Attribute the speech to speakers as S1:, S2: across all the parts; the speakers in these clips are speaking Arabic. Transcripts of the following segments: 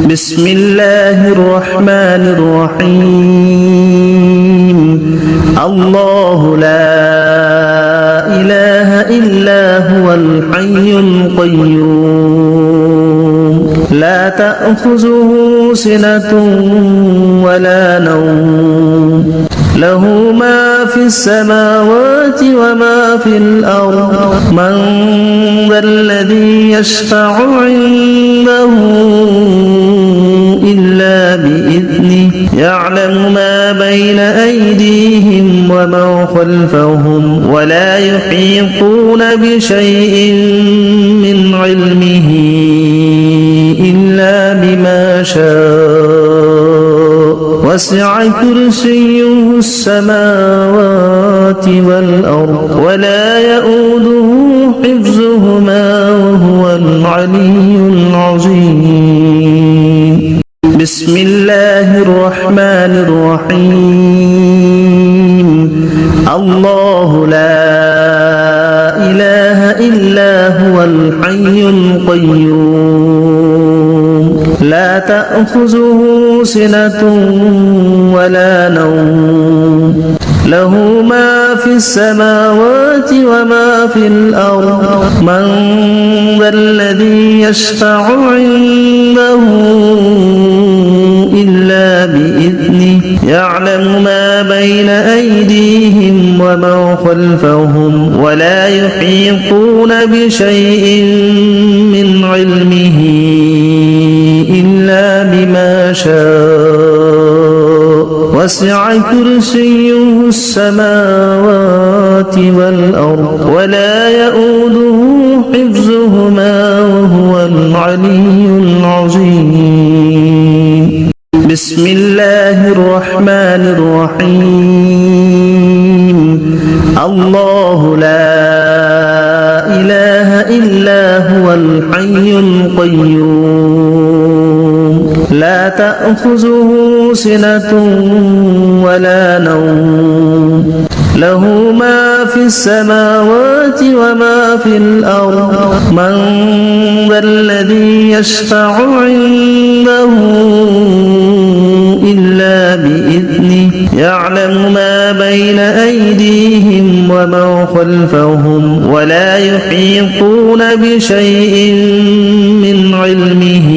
S1: بسم الله الرحمن الرحيم الله لا إله إلا هو الحي القيوم لا تأخذه سنة ولا نوم له ما في السماوات وما في الأرض من ذا الذي يشفع عنده إلا بإذنه يعلم ما بين أيديهم وما خلفهم ولا يحيطون بشيء من علمه إلا بما شاء وسع كرسيه السماوات والأرض ولا يؤوده حفظهما وهو العلي العظيم بسم الله الرحمن الرحيم الله لا إله إلا هو الحي القيوم لا تأخذه سنة ولا نوم له ما في السماوات وما في الأرض من ذا الذي يشفع عنده إلا بإذنه يعلم ما بين أيديهم وما خلفهم ولا يحيطون بشيء من علمه إلا بما شاء وسع كرسيه السماوات والأرض ولا يؤوده حفظهما وهو العلي العظيم بسم الله الرحمن الرحيم الله لا إله إلا هو الحي القيوم لا تأخذه سنة ولا نوم له ما في السماوات وما في الأرض من ذا الذي يشفع عنده إلا بإذنه يعلم ما بين أيديهم وما خلفهم ولا يحيطون بشيء من علمه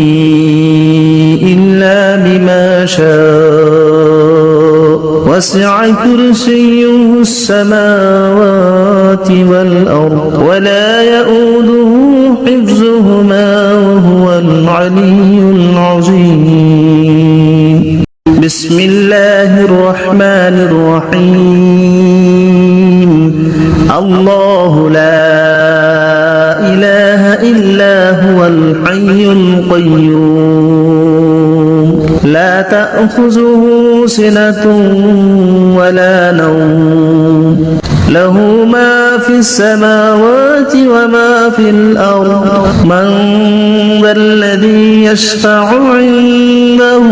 S1: إلا بما شاء وسع كرسيه السماوات والأرض ولا يؤوده حفظهما وهو العلي العظيم بسم الله الرحمن الرحيم الله لا إله إلا هو الحي القيوم لا تأخذه سنة ولا نوم له ما في السماوات وما في الأرض من ذا الذي يشفع عنده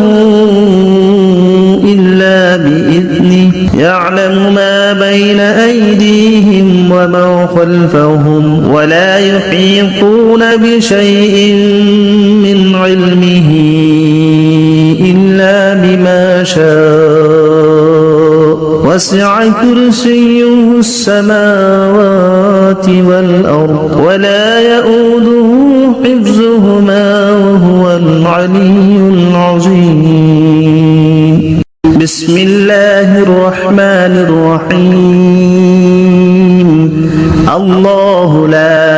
S1: إلا بإذنه يعلم ما بين أيديهم وما خلفهم ولا يحيطون بشيء من علمه إلا بما شاء وسع كرسيه السماوات والأرض ولا يؤوده حفظهما وهو العلي العظيم بسم الله الرحمن الرحيم الله لا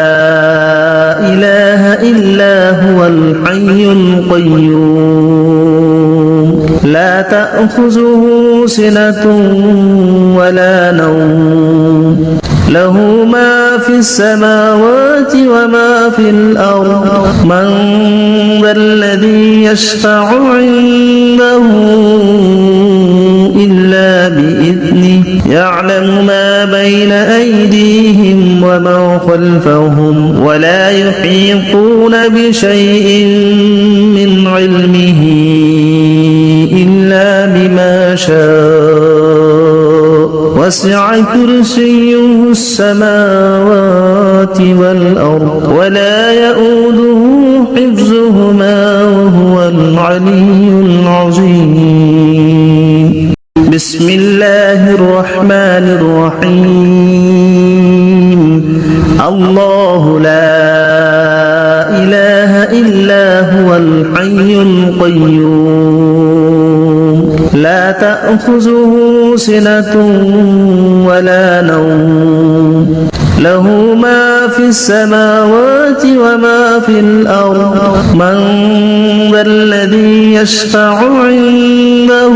S1: إله إلا هو الحي القيوم لا تأخذه سنة ولا نوم له ما في السماوات وما في الأرض من ذا الذي يشفع عنده إلا بإذنه يعلم ما بين أيديهم وما خلفهم ولا يحيطون بشيء من علمه إلا بما شاء وسع كرسيه السماوات والأرض ولا يؤوده حفظهما وهو العلي العظيم. بسم الله الرحمن الرحيم. الله لا إله إلا هو الحي القيوم لا تأخذه سنة ولا نوم له ما في السماوات وما في الأرض من ذا الذي يشفع عنده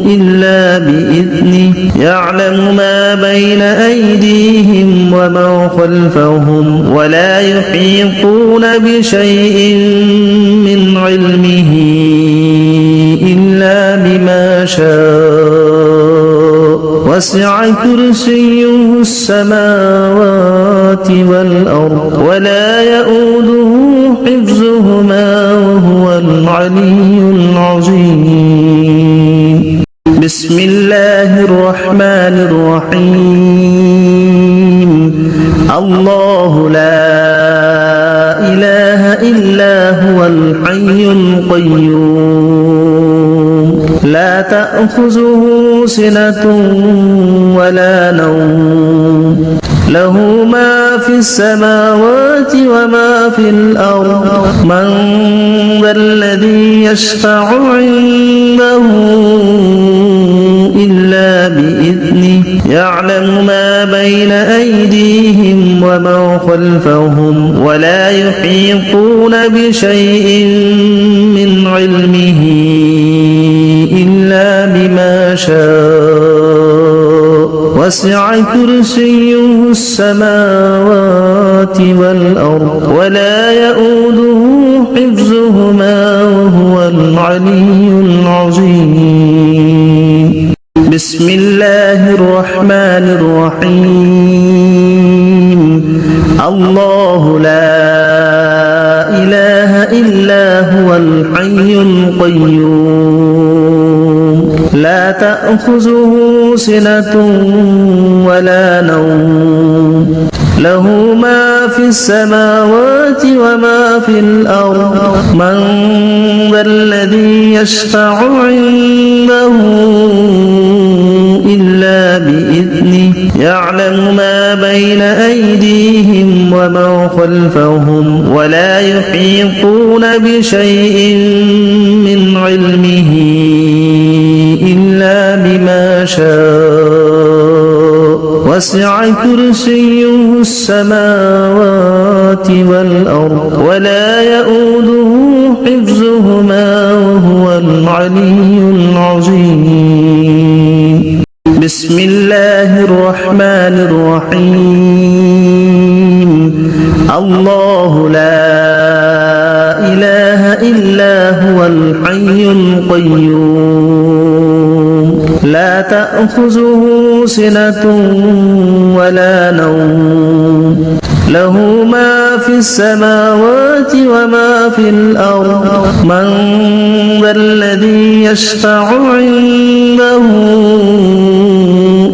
S1: إلا بإذنه يعلم ما بين أيديهم وما خلفهم ولا يحيطون بشيء من علمه إلا بما شاء وسع كرسيه السماوات والأرض ولا يؤوده حفظهما وهو العلي العظيم. بسم الله الرحمن الرحيم. الله لا إله إلا هو الحي القيوم لا تأخذه سنة ولا نوم له ما في السماوات وما في الأرض من ذا الذي يشفع عنده إلا بإذنه يعلم ما بين أيديهم وما خلفهم ولا يحيطون بشيء من علمه إلا بما شاء وسع كرسيه السماوات والأرض ولا يؤوده حفظهما وهو العلي العظيم. بسم الله الرحمن الرحيم. الله لا إله إلا هو الحي القيوم لا تأخذه سنة ولا نوم له ما في السماوات وما في الأرض من ذا الذي يشفع عنده إلا بإذنه يعلم ما بين أيديهم وما خلفهم ولا يحيطون بشيء من علمه إلا بما شاء وسع كرسيه السماوات والأرض ولا يؤوده حفظهما وهو العلي العظيم. بسم الله الرحمن الرحيم. الله لا إله إلا هو الحي القيوم لا تأخذه سنة ولا نوم له ما في السماوات وما في الأرض من ذا الذي يشفع عنده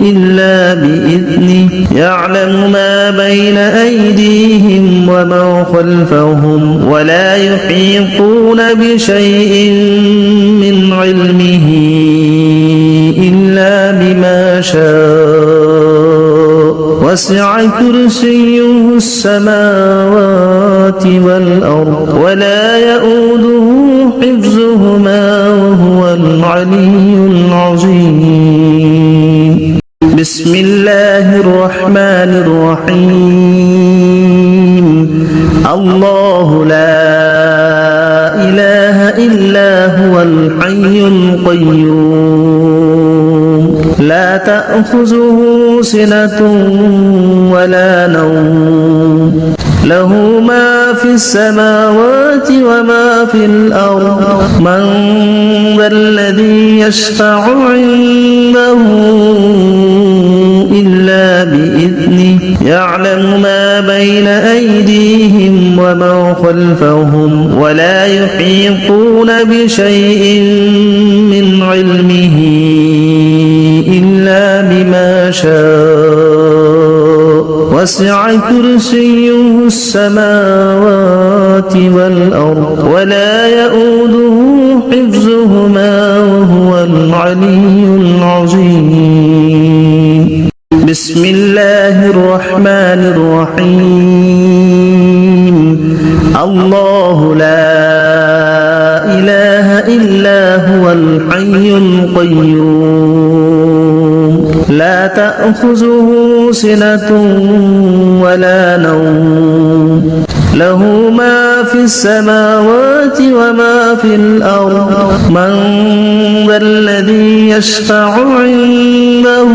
S1: إلا بإذنه يعلم ما بين أيديهم وما خلفهم ولا يحيطون بشيء من علمه إلا بما شاء وسع كرسيه السماوات والأرض ولا يؤوده حفظهما وهو العلي العظيم. بسم الله الرحمن الرحيم. الله لا إله إلا هو الحي القيوم لا تأخذه سنة ولا نوم له ما في السماوات وما في الأرض من ذا الذي يشفع عنده إلا بإذنه يعلم ما بين أيديهم وما خلفهم ولا يحيطون بشيء من علمه إلا بما شاء وسع كرسيه السماوات والأرض ولا يؤوده حفظهما وهو العلي العظيم بسم الله الرحمن الرحيم الله لا إله إلا هو الحي القيوم لا تأخذه سنة ولا نوم له ما في السماوات وما في الأرض من ذا الذي يشفع عنده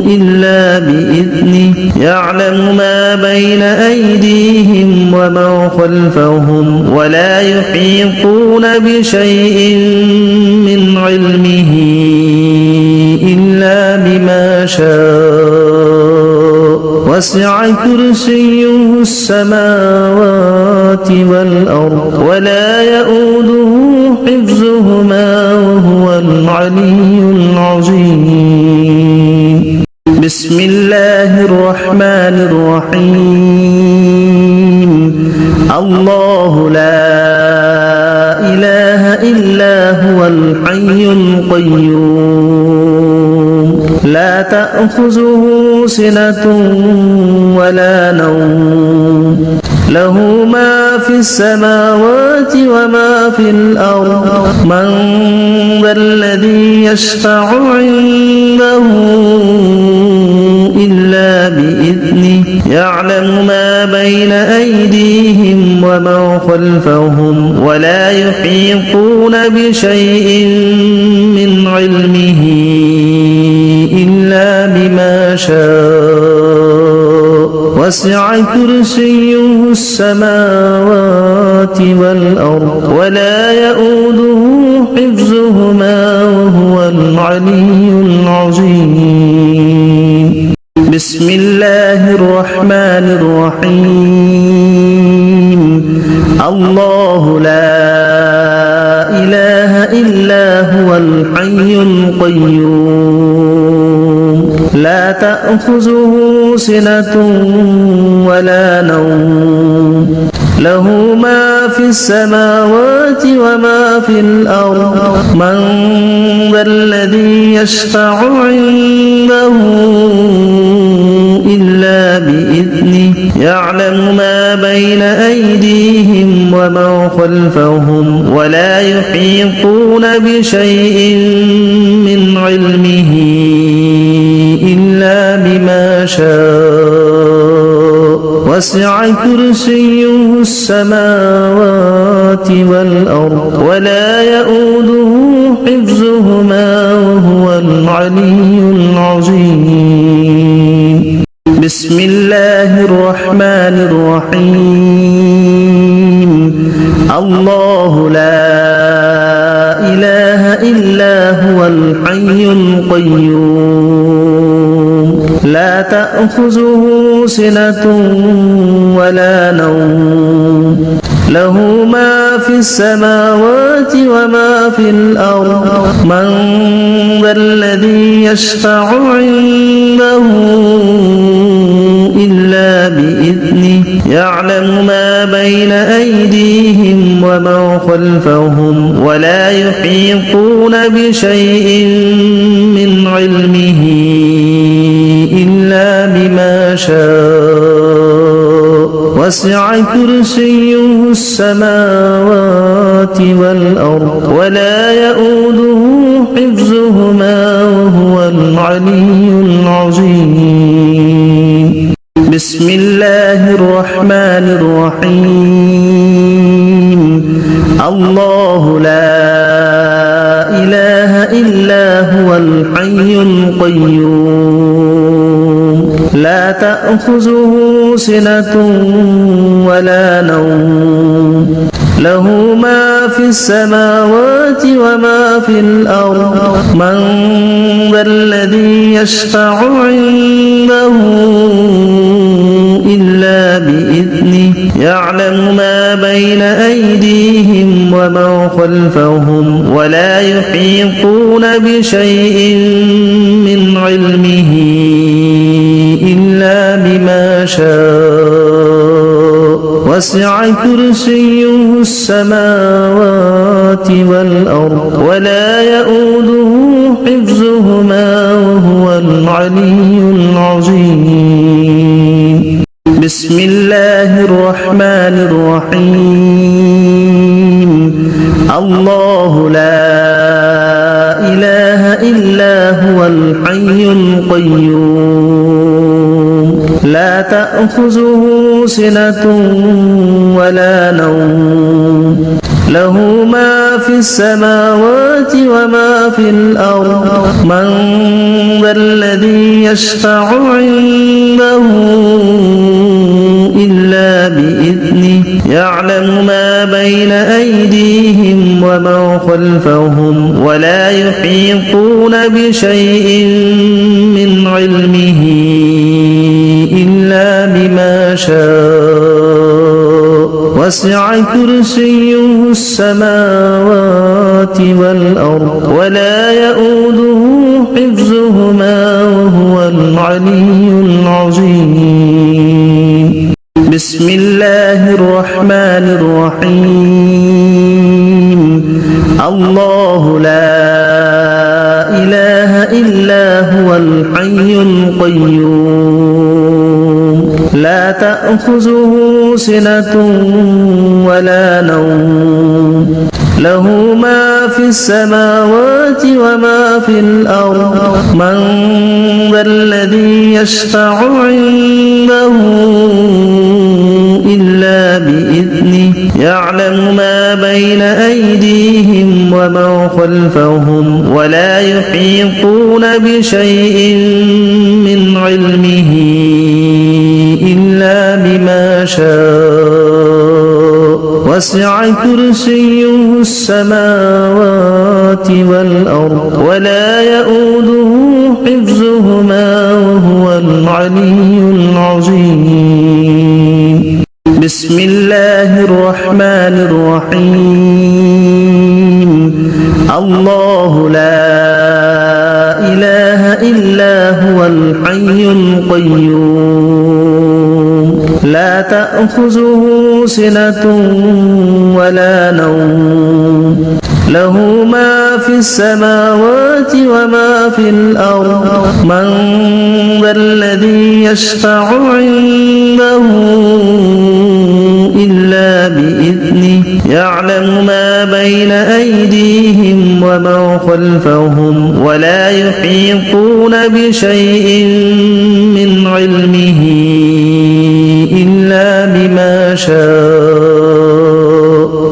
S1: إلا بإذنه يعلم ما بين أيديهم وما خلفهم ولا يحيطون بشيء من علمه إلا بما شاء وسع كرسيه السماوات والأرض ولا يؤوده حفظهما وهو العلي العظيم بسم الله الرحمن الرحيم الله لا إله إلا هو الحي القيوم لا تأخذه سنة ولا نوم له ما في السماوات وما في الأرض من ذا الذي يشفع عنده إلا بإذنه يعلم ما بين أيديهم وما خلفهم ولا يحيطون بشيء من علمه إلا بما شاء وسع كرسيه السماوات والأرض ولا يؤوده حفظهما وهو العلي العظيم بسم الله الرحمن الرحيم الله لا إله إلا هو الحي القيوم لا تأخذه سنة ولا نوم له ما في السماوات وما في الأرض من ذا الذي يشفع عنده إلا بإذنه يعلم ما بين أيديهم وما خلفهم ولا يحيطون بشيء من علمه إلا بما شاء وسع كرسيه السماوات والأرض ولا يؤوده حفظهما وهو العلي العظيم بسم الله الرحمن الرحيم الله لا إله إلا هو الحي القيوم لا تأخذه سنة ولا نوم له ما في السماوات وما في الأرض من ذا الذي يشفع عنده إلا بإذنه يعلم ما بين أيديهم وما خلفهم ولا يحيطون بشيء من علمه إلا بما شاء وسع كرسيه السماوات والأرض ولا يؤوده حفظهما وهو العلي العظيم بسم الله الرحمن الرحيم الله لا إله إلا هو الحي القيوم لا تأخذه سنة ولا نوم له ما في السماوات وما في الأرض من ذا الذي يشفع عنده إلا بإذنه يعلم ما بين أيديهم وما خلفهم ولا يحيطون بشيء من علمه إلا بما شاء وسع كرسيه السماوات والأرض ولا يؤوده حفظهما وهو العلي العظيم بسم الله الرحمن الرحيم الله لا إله إلا هو الحي القيوم لا تأخذه سنة ولا نوم له ما في السماوات وما في الأرض من ذا الذي يشفع عنده إلا بإذنه يعلم ما بين أيديهم وما خلفهم ولا يحيطون بشيء من علمه إلا بما شاء وسع كرسيه السماوات والأرض ولا يؤوده حفظهما وهو العلي العظيم بسم الله الرحمن الرحيم الله لا إله إلا هو الحي القيوم لا تأخذه سنة ولا نوم له ما في السماوات وما في الأرض من ذا الذي يشفع عنده إلا بإذنه يعلم ما بين أيديهم وما خلفهم ولا يحيطون بشيء من علمه إلا بما شاء وسع كرسيه السماوات والأرض ولا يؤوده حفظهما وهو العلي العظيم بسم الله الرحمن الرحيم الله لا إله إلا هو الحي القيوم لا تأخذه سنة ولا نوم له ما في السماوات وما في الأرض من ذا الذي يشفع عنده إلا بإذنه يعلم ما بين أيديهم وما خلفهم ولا يحيطون بشيء من علمه إلا بما شاء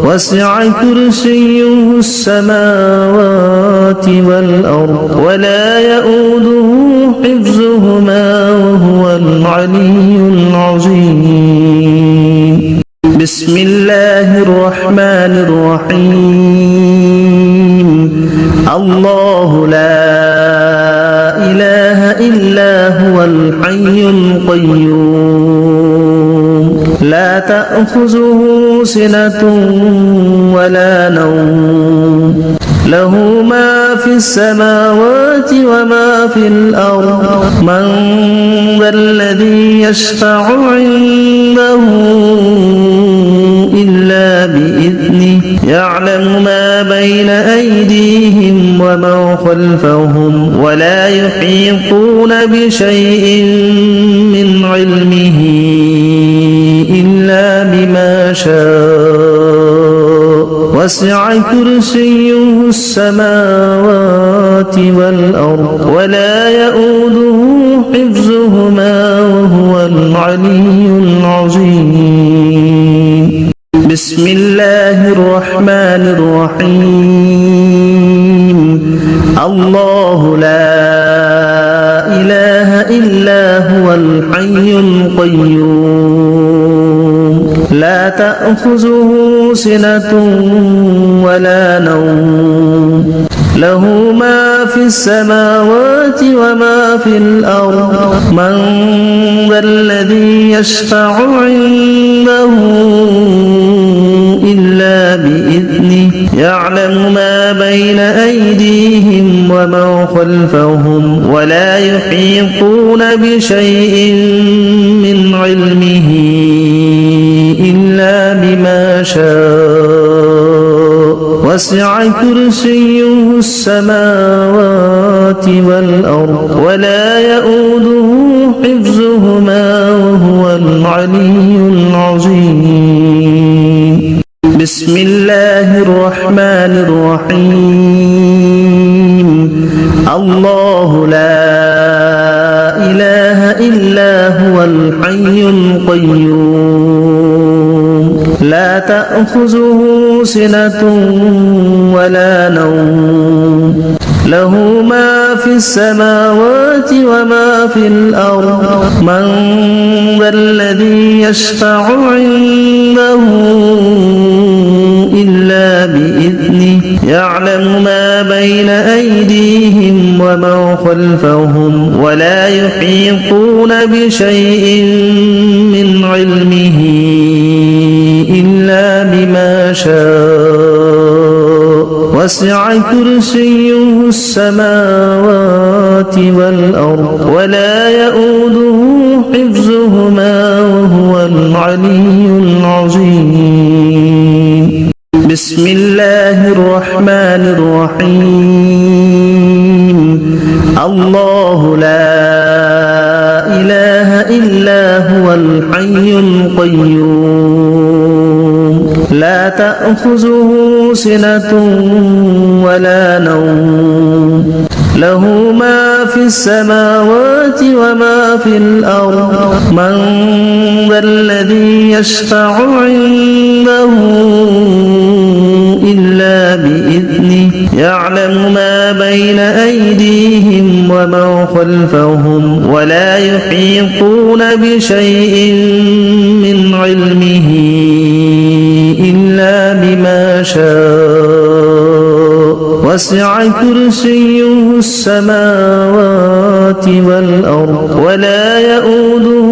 S1: وسع كرسيه السماوات والأرض ولا يؤوده حفظهما وهو العلي العظيم بسم الله الرحمن الرحيم الله لا إله إلا هو الحي القيوم لا تأخذه سنة ولا نوم له ما في السماوات وما في الأرض من ذا الذي يشفع عنده إلا بإذنه يعلم ما بين أيديهم وما خلفهم ولا يحيطون بشيء من علمه إلا بما شاء وسع كرسيه السماوات والأرض ولا يؤوده حفظهما وهو العلي العظيم بسم الله الرحمن الرحيم الله لا إله إلا هو الحي القيوم لا تأخذه سنة ولا نوم له ما في السماوات وما في الأرض من ذا الذي يشفع عنده إلا بإذنه يعلم ما بين أيديهم وما خلفهم ولا يحيطون بشيء من علمه إلا وسع كرسيه السماوات والأرض ولا يؤوده حفظهما وهو العلي العظيم بسم الله الرحمن الرحيم الله لا إله إلا هو الحي القيوم لا تأخذه سنة ولا نوم له ما في السماوات وما في الأرض من ذا الذي يشفع عنده إلا بإذنه يعلم ما بين أيديهم وما خلفهم ولا يحيطون بشيء من علمه إلا بما شاء وسع كرسيه السماوات والأرض ولا يؤوده حفظهما وهو العلي العظيم بسم الله الرحمن الرحيم الله لا إله إلا هو الحي القيوم لا تأخذه سنة ولا نوم له ما في السماوات وما في الأرض من ذا الذي يشفع عنده إلا بإذنه يعلم ما بين أيديهم وما خلفهم ولا يحيطون بشيء من علمه إلا بما شاء وسع كرسيه السماوات والأرض ولا يؤوده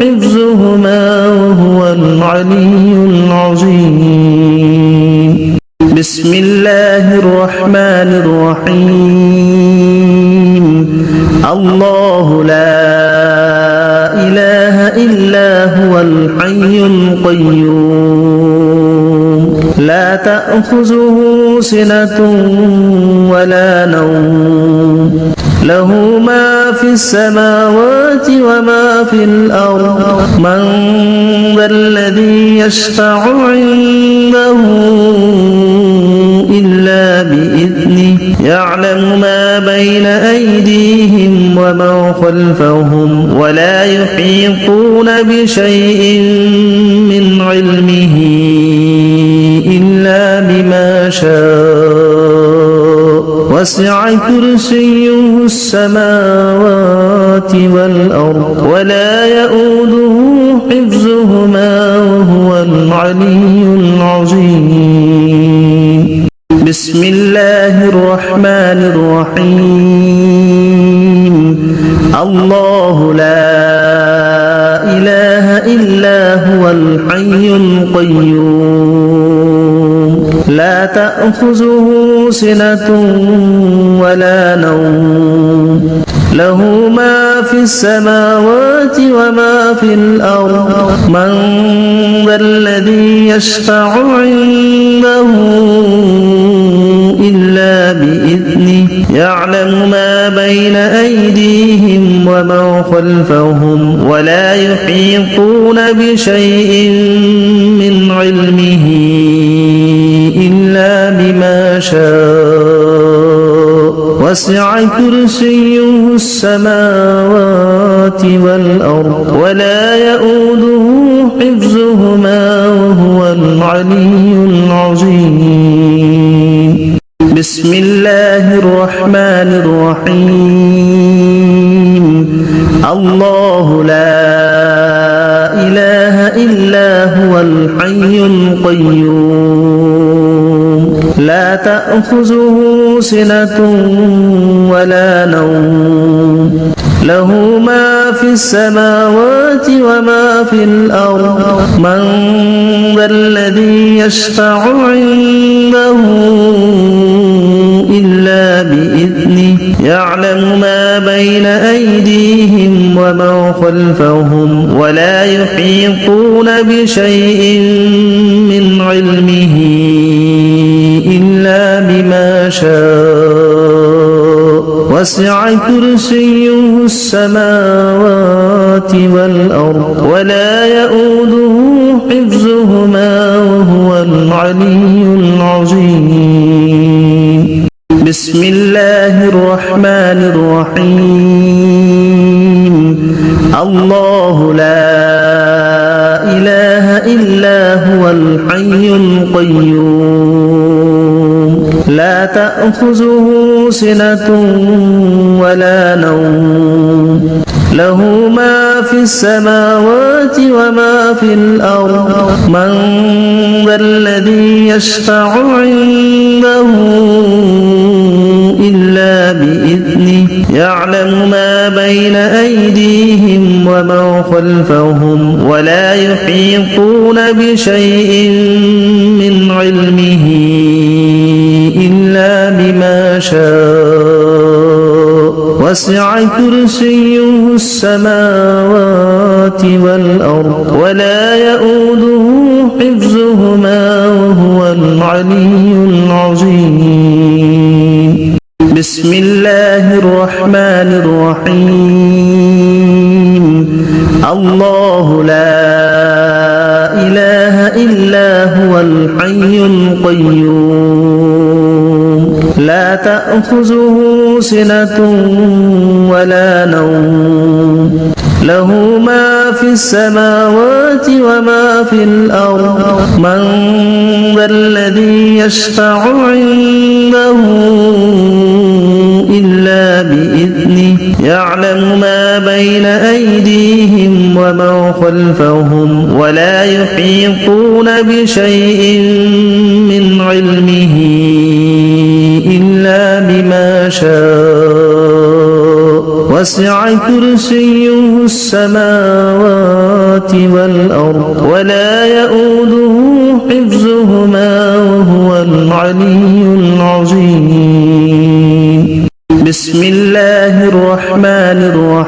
S1: حفظهما وهو العلي العظيم بسم الله الرحمن الرحيم الله لا إله إلا هو الحي القيوم لا تأخذه سنة ولا نوم له ما في السماوات وما في الأرض من ذا الذي يشفع عنده إلا بإذنه يعلم ما بين أيديهم وما خلفهم ولا يحيطون بشيء من علمه إلا بما شاء وسع كرسيه السماوات والأرض ولا يؤوده حفظهما وهو العلي العظيم بسم الله الرحمن الرحيم الله لا إله إلا هو الحي القيوم لا تأخذه سنة ولا نوم له ما في السماوات وما في الأرض من ذا الذي يشفع عنده إلا بإذنه يعلم ما بين أيديهم وما خلفهم ولا يحيطون بشيء من علمه إلا بما شاء وسع كرسيه السماوات والأرض ولا يؤوده حفظهما وهو العلي العظيم بسم الله الرحمن الرحيم الله لا إله إلا هو الحي القيوم لا تأخذه سنة ولا نوم له ما في السماوات وما في الأرض من ذا الذي يشفع عنده إلا بإذنه يعلم ما بين أيديهم وما خلفهم ولا يحيطون بشيء من علمه إلا وسع كرسيه السماوات والأرض ولا يؤوده حفظهما وهو العلي العظيم بسم الله الرحمن الرحيم الله لا إله إلا هو الحي القيوم لا تأخذه سنة ولا نوم له ما في السماوات وما في الأرض من ذا الذي يشفع عنده إلا بإذنه يعلم ما بين أيديهم وما خلفهم ولا يحيطون بشيء من علمه إلا بما شاء وسع كرسيه السماوات والأرض ولا يؤوده حفظهما وهو العلي العظيم بسم الله الرحمن الرحيم الله لا إله إلا هو الحي القيوم لا تأخذه سنة ولا نوم له ما في السماوات وما في الأرض من ذا الذي يشفع عنده إلا بإذنه يعلم ما بين أيديهم وما خلفهم ولا يحيطون بشيء من علمه إلا بما شاء وسع كرسيه السماوات والأرض ولا يؤوده حفظهما وهو العلي العظيم بسم الله الرحمن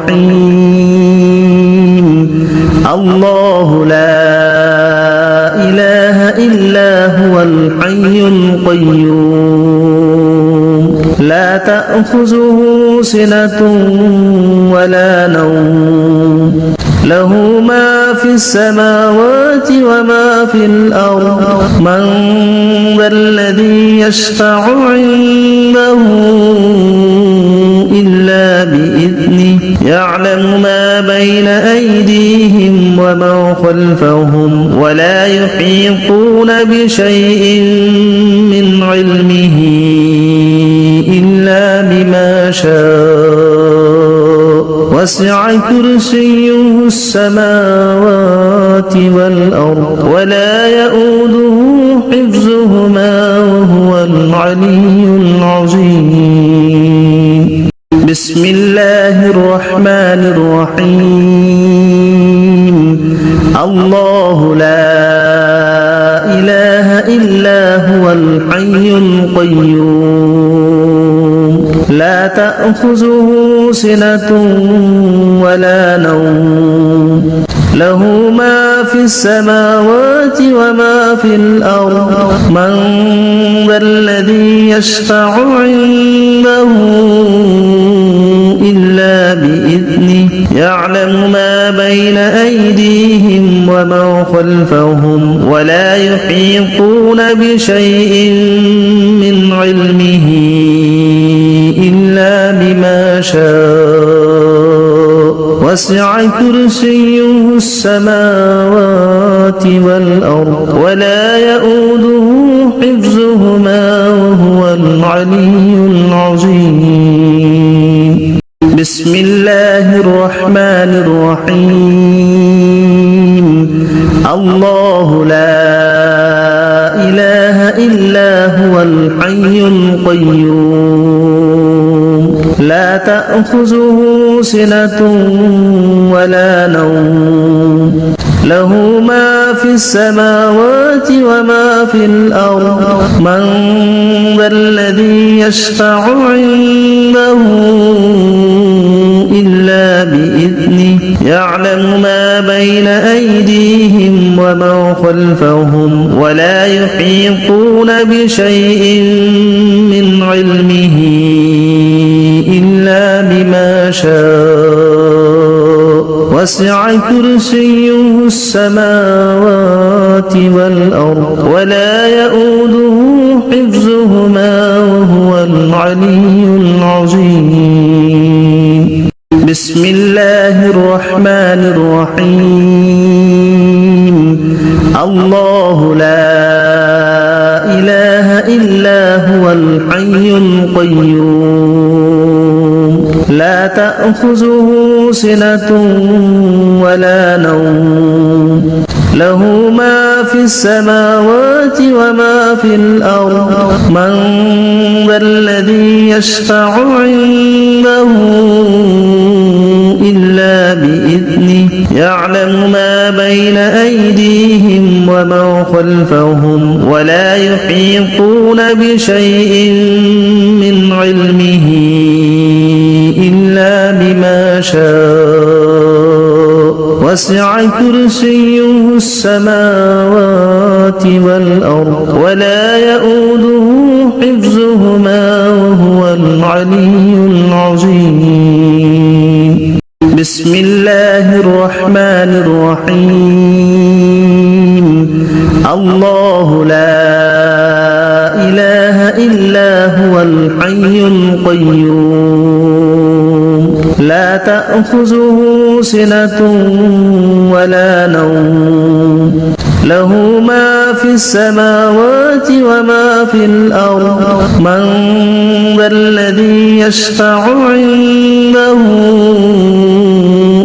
S1: الرحيم الله لا إله إلا هو الحي القيوم لا تأخذه سنة ولا نوم له ما في السماوات وما في الأرض من ذا الذي يشفع عنده إلا بإذنه يعلم ما بين أيديهم وما خلفهم ولا يحيطون بشيء من علمه إلا بما شاء وسع كرسيه السماوات والأرض ولا يؤوده حفظهما وهو العلي العظيم بسم الله الرحمن الرحيم الله لا إله إلا هو الحي القيوم لا تأخذه سنة ولا نوم له ما في السماوات وما في الأرض من ذا الذي يشفع عنده إلا بإذنه يعلم ما بين أيديهم وما خلفهم ولا يحيطون بشيء من علمه إلا بما شاء وسع كرسيه السماوات والأرض ولا يؤوده حفظهما وهو العلي العظيم بسم الله الرحمن الرحيم الله لا إله إلا هو الحي القيوم لا تأخذه سنة ولا نوم له ما في السماوات وما في الأرض من ذا الذي يشفع عنده إلا بإذنه يعلم ما بين أيديهم وما خلفهم ولا يحيطون بشيء من علمه إلا بما شاء وسع كرسيه السماوات والأرض ولا يؤوده حفظهما وهو العلي العظيم بسم الله الرحمن الرحيم الله لا إله إلا هو الحي القيوم لا تأخذه سنة ولا نوم له ما في السماوات وما في الأرض من ذا الذي يشفع عنده إلا بإذنه يعلم ما بين أيديهم وما خلفهم ولا يحيطون بشيء من علمه إلا شاء وسع كرسيه السماوات والأرض ولا يؤوده حفظهما وهو العلي العظيم بسم الله الرحمن الرحيم الله لا إله إلا هو الحي القيوم لا تأخذه سنة ولا نوم له ما في السماوات وما في الأرض من ذا الذي يشفع عنده إلا بإذنه يعلم ما بين أيديهم وما خلفهم ولا يحيطون بشيء من علمه إلا بما شاء وسع كرسيه السماوات والأرض ولا يؤوده حفظهما وهو العلي العظيم بسم الله الرحمن الرحيم الله لا إله إلا هو الحي القيوم لا تأخذه سنة ولا نوم له ما في السماوات وما في الأرض من ذا الذي يشفع عنده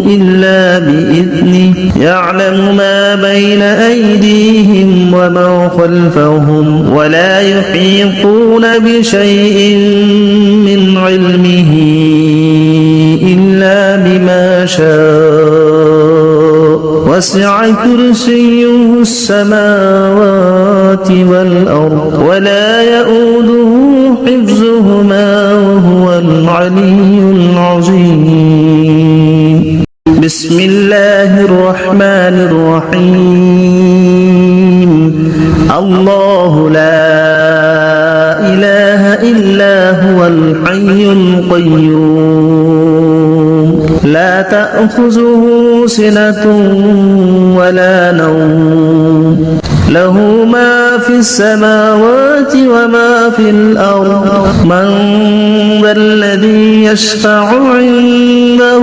S1: إلا بإذنه يعلم ما بين أيديهم وما خلفهم ولا يحيطون بشيء من علمه إلا بما شاء وسع كرسيه السماوات والأرض ولا يؤوده حفظهما وهو العلي العظيم بسم الله الرحمن الرحيم الله لا إله إلا هو الحي القيوم لا تأخذه سنة ولا نوم له ما في السماوات وما في الأرض من ذا الذي يشفع عنده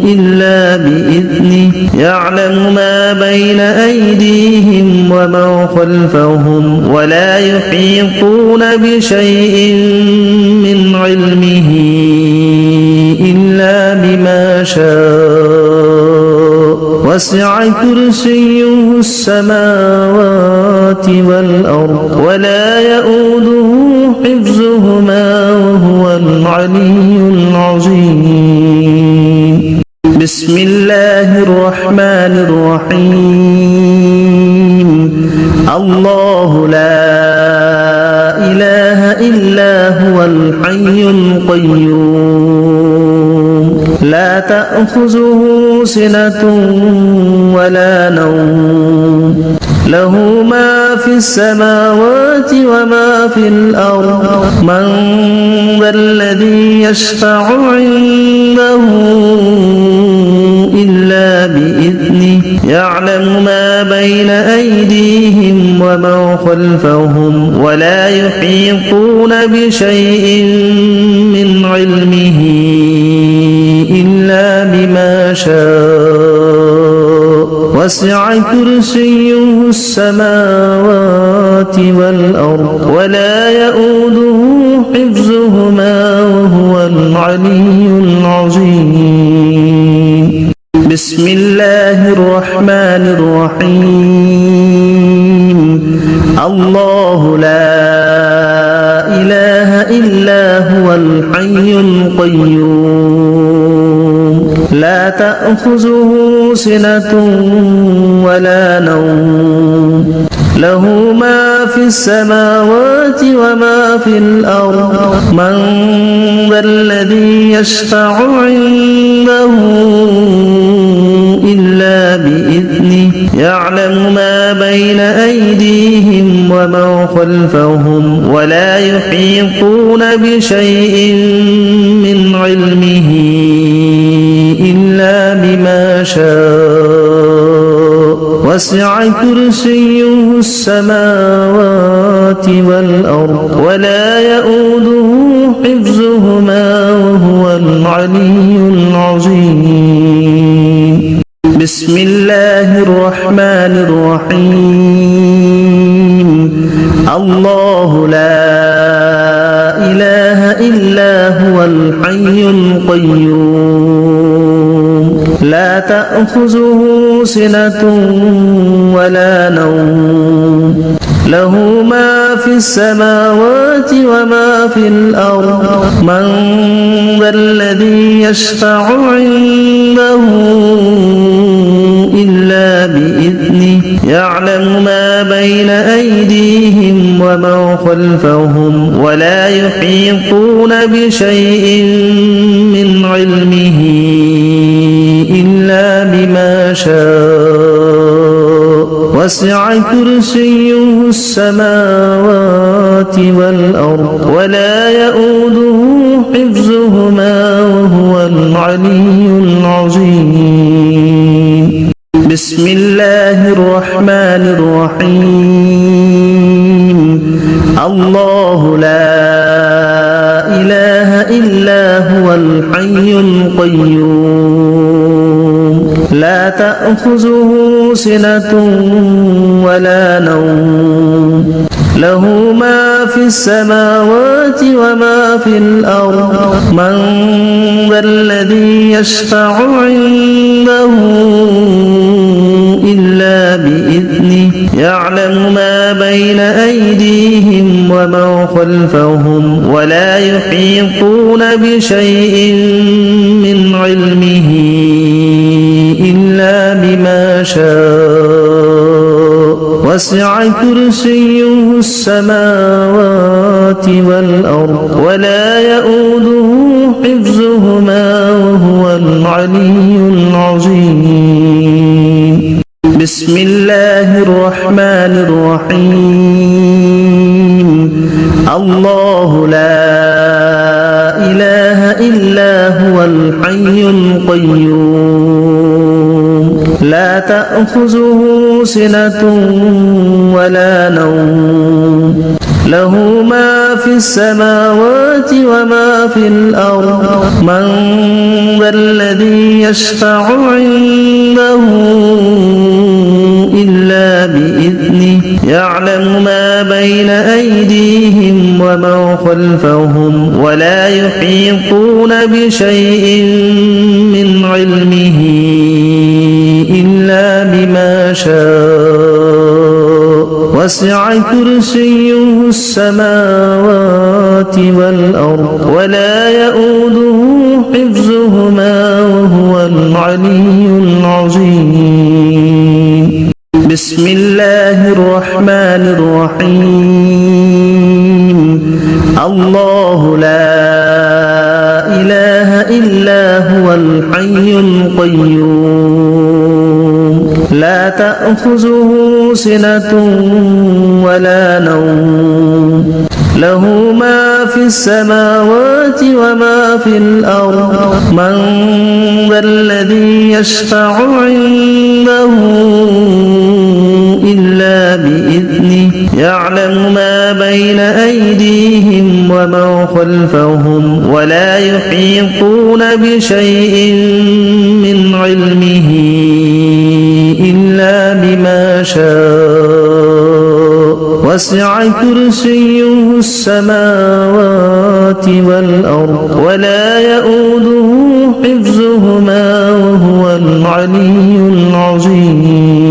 S1: إلا بإذنه يعلم ما بين أيديهم وما خلفهم ولا يحيطون بشيء من علمه إلا بما شاء وسع كرسيه السماوات والأرض ولا يؤوده حفظهما وهو العلي العظيم بسم الله الرحمن الرحيم الله لا إله إلا هو الحي القيوم لا تأخذه سنة ولا نوم له ما في السماوات وما في الأرض من ذا الذي يشفع عنده إلا بإذنه يعلم ما بين أيديهم وما خلفهم ولا يحيطون بشيء من علمه إلا بما شاء وسع كرسيه السماوات والأرض ولا يؤوده حفظهما وهو العلي العظيم بسم الله الرحمن الرحيم الله لا إله إلا هو الحي القيوم لا تأخذه سنة ولا نوم له ما في السماوات وما في الأرض من ذا الذي يشفع عنده إلا بإذنه يعلم ما بين أيديهم وما خلفهم ولا يحيطون بشيء من علمه إلا بما شاء وسع كرسيه السماوات والأرض ولا يؤوده حفظهما وهو العلي العظيم بسم الله الرحمن الرحيم الله لا إله إلا هو الحي القيوم لا تأخذه سنة ولا نوم له ما في السماوات وما في الأرض من ذا الذي يشفع عنده إلا بإذنه يعلم ما بين أيديهم وما خلفهم ولا يحيطون بشيء من علمه إلا بما شاء وسع كرسيه السماوات والأرض ولا يؤوده حفظهما وهو العلي العظيم بسم الله الرحمن الرحيم الله لا إله إلا هو الحي القيوم لا تأخذه سنة ولا نوم له ما في السماوات وما في الأرض من ذا الذي يشفع عنده إلا بإذنه يعلم ما بين أيديهم وما خلفهم ولا يحيطون بشيء من علمه إلا بما شاء وسع كرسيه السماوات والأرض ولا يؤوده حفظهما وهو العلي العظيم بسم الله الرحمن الرحيم الله لا إله إلا هو الحي القيوم لا تأخذه سنة ولا نوم له ما في السماوات وما في الأرض من ذا الذي يشفع عنده إلا بإذنه يعلم ما بين أيديهم وما خلفهم ولا يحيطون بشيء من علمه إلا بما شاء وسع كرسيه السماوات والأرض ولا يؤوده حفظهما وهو العلي العظيم بسم الله الرحمن الرحيم الله لا إله إلا هو الحي القيوم لا تأخذه سنة ولا نوم له ما في السماوات وما في الأرض من ذا الذي يشفع عنده إلا بإذنه يعلم ما بين أيديهم وما خلفهم ولا يحيطون بشيء من علمه إلا بما شاء وسع كرسيه السماوات والأرض ولا يؤوده حفظهما وهو العلي العظيم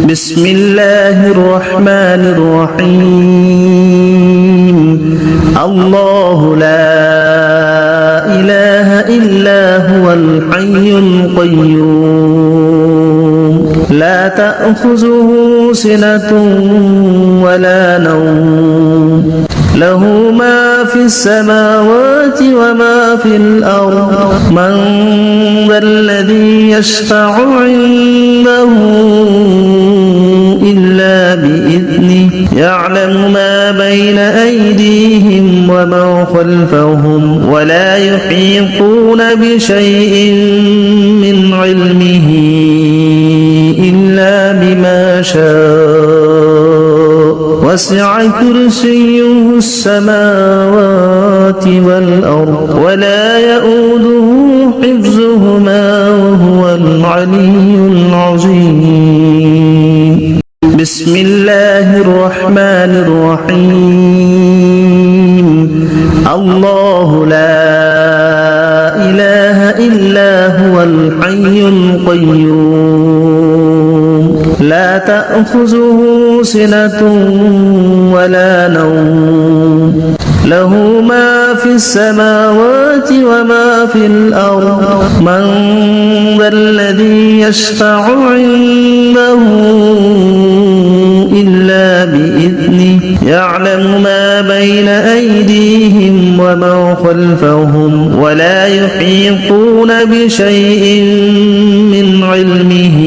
S1: بسم الله الرحمن الرحيم الله لا إله إلا هو الحي القيوم لا تأخذه سنة ولا نوم له ما في السماوات وما في الأرض من ذا الذي يشفع عنده إلا بإذنه يعلم ما بين أيديهم وما خلفهم ولا يحيطون بشيء من علمه إلا بما شاء وسع كرسيه السماوات والأرض ولا يؤوده حفظهما وهو العلي العظيم بسم الله الرحمن الرحيم الله لا إله إلا هو الحي القيوم لا تأخذه سنة ولا نوم له ما في السماوات وما في الأرض من ذا الذي يشفع عنده إلا بإذنه يعلم ما بين أيديهم وما خلفهم ولا يحيطون بشيء من علمه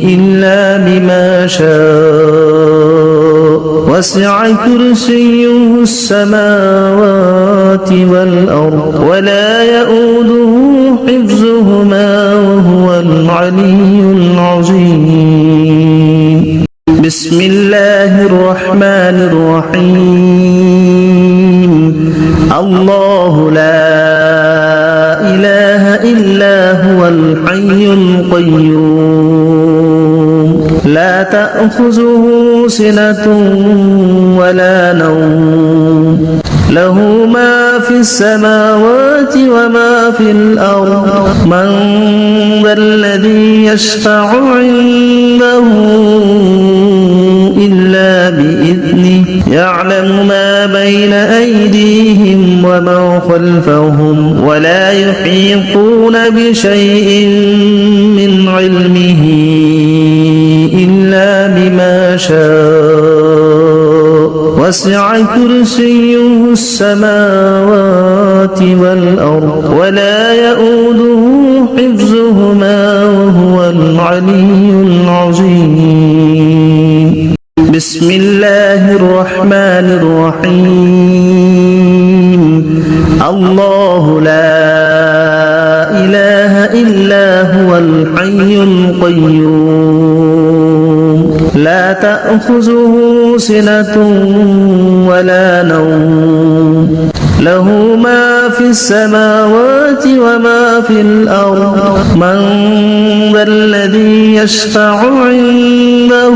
S1: إلا بما شاء وسع كرسيه السماوات والأرض ولا يؤوده حفظهما وهو العلي العظيم بسم الله الرحمن الرحيم الله لا إله إلا هو الحي القيوم لا تأخذه سنة ولا نوم له ما في السماوات وما في الأرض من ذا الذي يشفع عنده إلا بإذنه يعلم ما بين أيديهم وما خلفهم ولا يحيطون بشيء من علمه إلا بما شاء وسع كرسيه السماوات والأرض ولا يؤوده حفظهما وهو العلي العظيم بسم الله الرحمن الرحيم الله لا إله إلا هو الحي القيوم لا تأخذه سنة ولا نوم له ما في السماوات وما في الأرض من ذا الذي يشفع عنده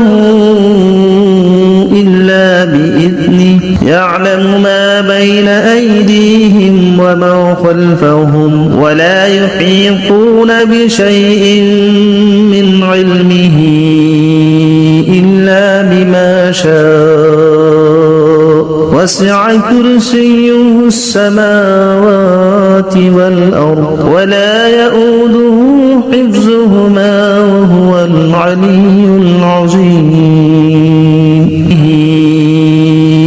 S1: إلا بإذنه يعلم ما بين أيديهم وما خلفهم ولا يحيطون بشيء من علمه إلا بما شاء وسع كرسيه السماوات والأرض ولا يؤوده حفظهما وهو العلي العظيم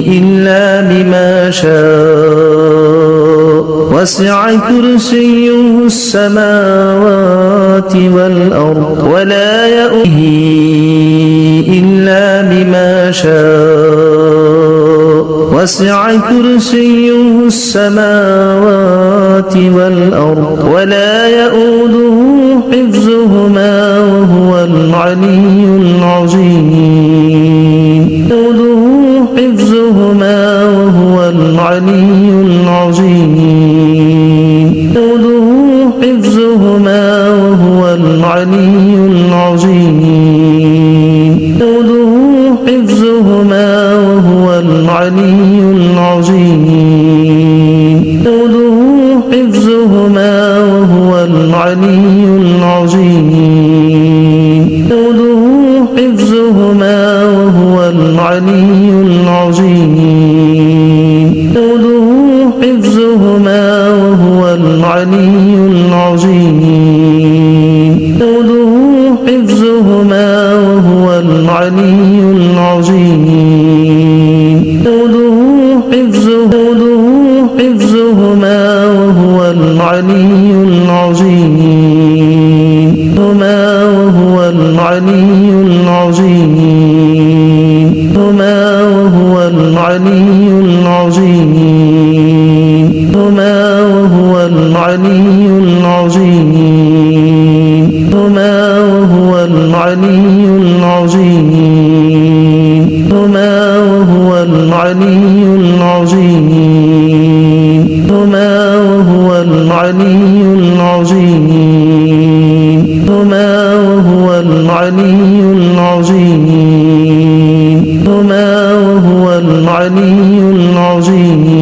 S1: إلا بما شاء وسع كرسيه السماوات والأرض ولا يؤوده إلا بما شاء وسع كرسيه السماوات والأرض ولا يؤوده حفظهما وهو العلي العظيم يؤوده حفظهما وهو العلي العظيم يؤوده حفظهما وهو العلي العظيم يؤوده حفظهما وهو العلي العظيم يؤوده حفظهما وهو العلي العظيم يؤوده حفظهما وهو العلي العظيم يؤوده حفظهما وهو العلي العظيم يؤوده حفظهما وهو العلي العظيم يؤوده حفظهما وهو العلي العظيم وهو العلي العظيم وما وهو العلي العظيم وما وهو العلي العظيم وما وهو العلي العظيم وما وهو العلي العظيم وما وهو العلي العظيم وما وهو العلي العظيم وما وهو العلي العظيم